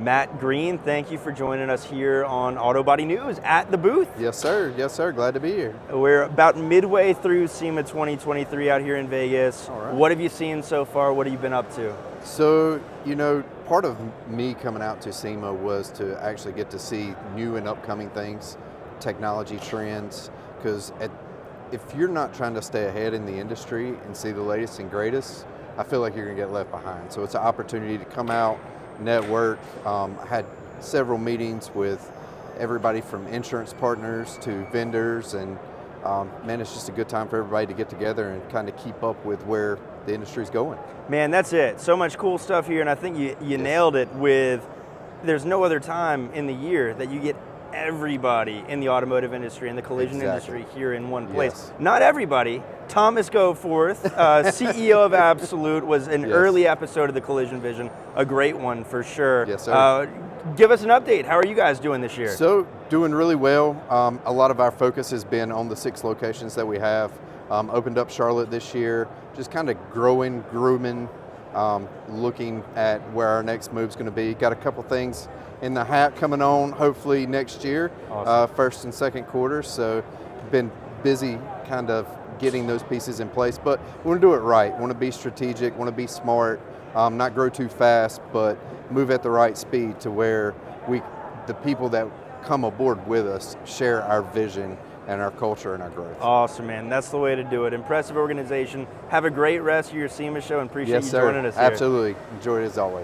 Matt Green, thank you for joining us here on Auto Body News at the booth. Yes, sir. Yes, sir. Glad to be here. We're about midway through SEMA 2023 out here in Vegas. All right. What have you seen so far? What have you been up to? So, part of me coming out to SEMA was to actually get to see new and upcoming things, technology trends, because if you're not trying to stay ahead in the industry and see the latest and greatest, I feel like you're going to get left behind. So it's an opportunity to come out, network. I had several meetings with everybody from insurance partners to vendors, and man, it's just a good time for everybody to get together and kind of keep up with where the industry's going. Man, that's it. So much cool stuff here, and I think you nailed it with, there's no other time in the year that you get everybody in the automotive industry and the collision industry here in one place. Yes. Not everybody. Thomas Goforth, CEO of Absolute, was an early episode of the Collision Vision, a great one for sure. Yes, sir. Give us an update. How are you guys doing this year? So, doing really well. A lot of our focus has been on the 6 locations that we have. Opened up Charlotte this year, just kind of growing, grooming, looking at where our next move's going to be. Got a couple things in the hat coming on, hopefully next year, awesome. first and second quarters. So, been busy kind of getting those pieces in place, but we want to do it right. Want to be strategic, want to be smart, not grow too fast, but move at the right speed to where the people that come aboard with us share our vision and our culture and our growth. Awesome, man. That's the way to do it. Impressive organization. Have a great rest of your SEMA show and appreciate you joining us here. Absolutely. Enjoy it as always.